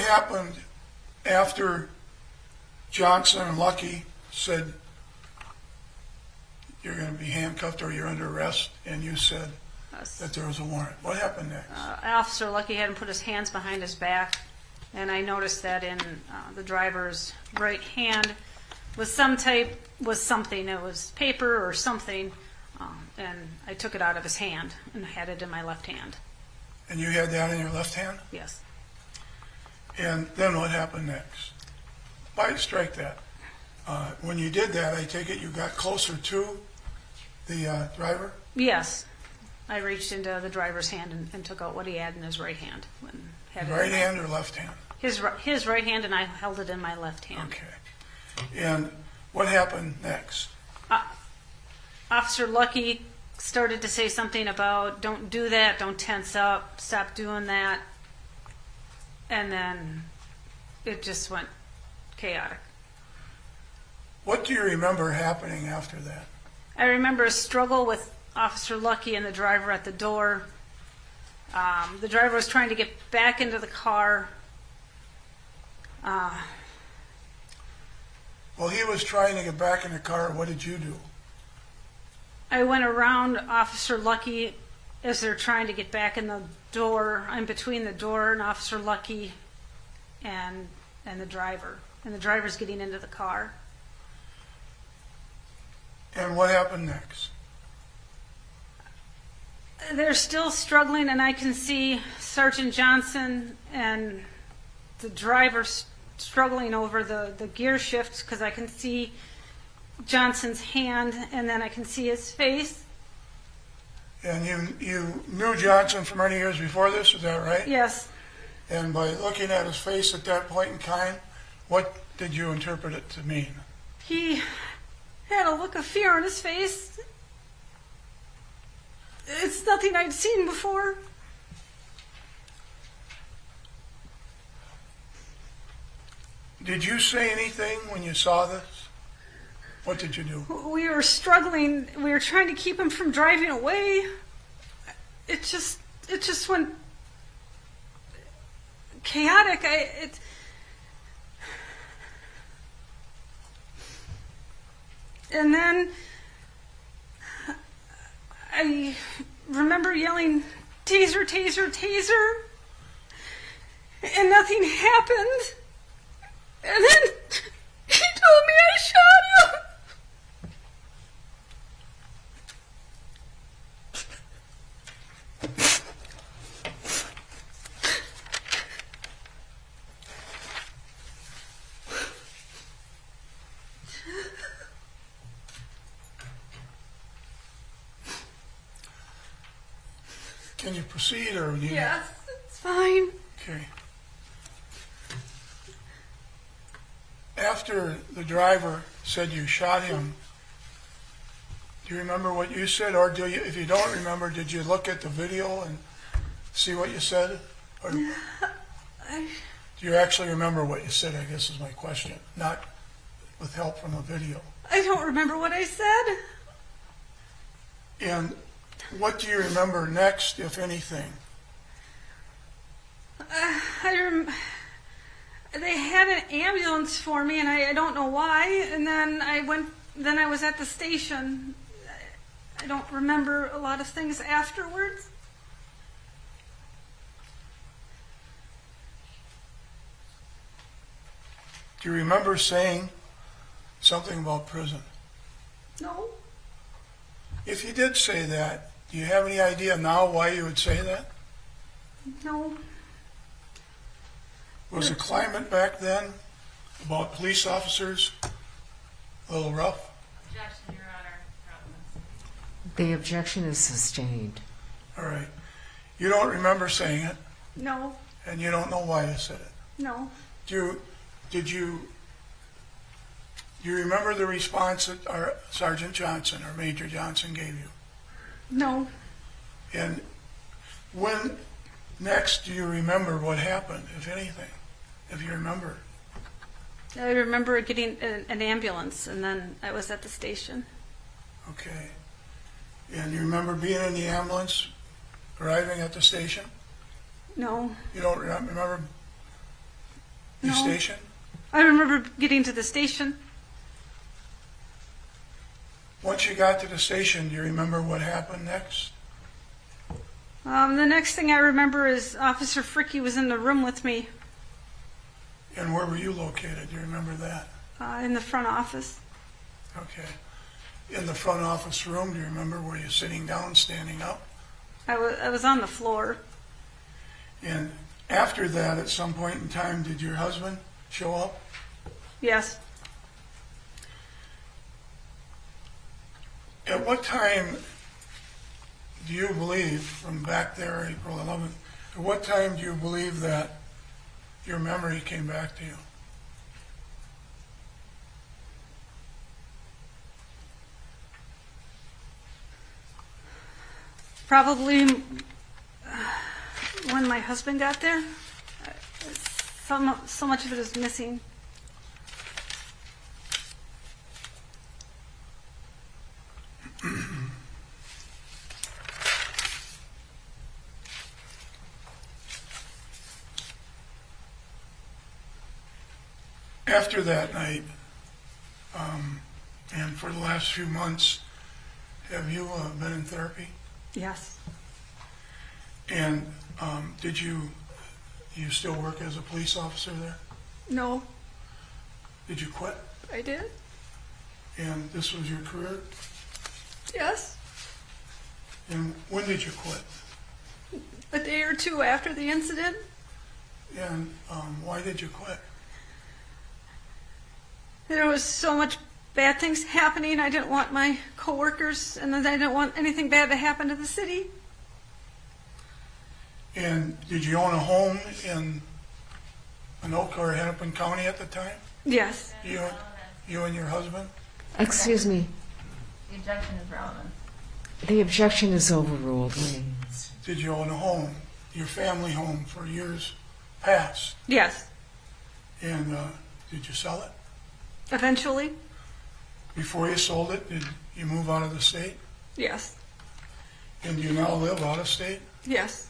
happened after Johnson and Lucky said you're going to be handcuffed or you're under arrest, and you said that there was a warrant? What happened next? Officer Lucky hadn't put his hands behind his back, and I noticed that in the driver's right hand was something. It was paper or something, and I took it out of his hand and had it in my left hand. And you had that in your left hand? Yes. And then what happened next? Why strike that? When you did that, I take it you got closer to the driver? Yes. I reached into the driver's hand and took out what he had in his right hand. Right hand or left hand? His right hand, and I held it in my left hand. Okay. And what happened next? Officer Lucky started to say something about, don't do that, don't tense up, stop doing that. And then it just went chaotic. What do you remember happening after that? I remember a struggle with Officer Lucky and the driver at the door. The driver was trying to get back into the car. Well, he was trying to get back in the car. What did you do? I went around Officer Lucky as they're trying to get back in the door. I'm between the door and Officer Lucky and the driver. And the driver's getting into the car. And what happened next? They're still struggling, and I can see Sergeant Johnson and the driver struggling over the gear shifts, because I can see Johnson's hand, and then I can see his face. And you knew Johnson for many years before this, is that right? Yes. And by looking at his face at that point in time, what did you interpret it to mean? He had a look of fear on his face. It's nothing I'd seen before. Did you say anything when you saw this? What did you do? We were struggling. We were trying to keep him from driving away. It just went chaotic. And then I remember yelling, "Taser, taser, taser," and nothing happened. And then he told me I shot him. Can you proceed, or do you? Yes, it's fine. Okay. After the driver said you shot him, do you remember what you said, or do you? If you don't remember, did you look at the video and see what you said, or do you actually remember what you said? I guess is my question. Not with help from a video. I don't remember what I said. And what do you remember next, if anything? They had an ambulance for me, and I don't know why. And then I was at the station. I don't remember a lot of things afterwards. Do you remember saying something about prison? No. If you did say that, do you have any idea now why you would say that? No. Was the climate back then about police officers a little rough? Objection, Your Honor. The objection is sustained. All right. You don't remember saying it, No. and you don't know why you said it. No. Do you remember the response that our Sergeant Johnson or Major Johnson gave you? No. And when next do you remember what happened, if anything, if you remember? I remember getting an ambulance, and then I was at the station. Okay. And you remember being in the ambulance, arriving at the station? No. You don't remember The No. station? I remember getting to the station. Once you got to the station, do you remember what happened next? The next thing I remember is Officer Fricky was in the room with me And where were you located? Do you remember that? in the front office. Okay. In the front office room, do you remember, were you sitting down, standing up? I was on the floor. And after that, at some point in time, did your husband show up? Yes. At what time do you believe, from back there, April 11th, at what time do you believe that your memory came back to you? Probably when my husband got there. So much of it is missing. After that night, and for the last few months, have you been in therapy? Yes. And did you still work as a police officer there? No, Did you quit? I did. And this was your career? Yes. And when did you quit? A day or two after the incident. And why did you quit? There was so much bad things happening. I didn't want my coworkers, and then I didn't want anything bad to happen to the city. And did you own a home in Anoka or Hennepin County at the time? Yes. You and your husband? Excuse me, The objection is relevant. the objection is overruled. Did you own a home, your family home, for years past? Yes. And did you sell it? Eventually. Before you sold it, did you move out of the state? Yes. And do you now live out of state? Yes.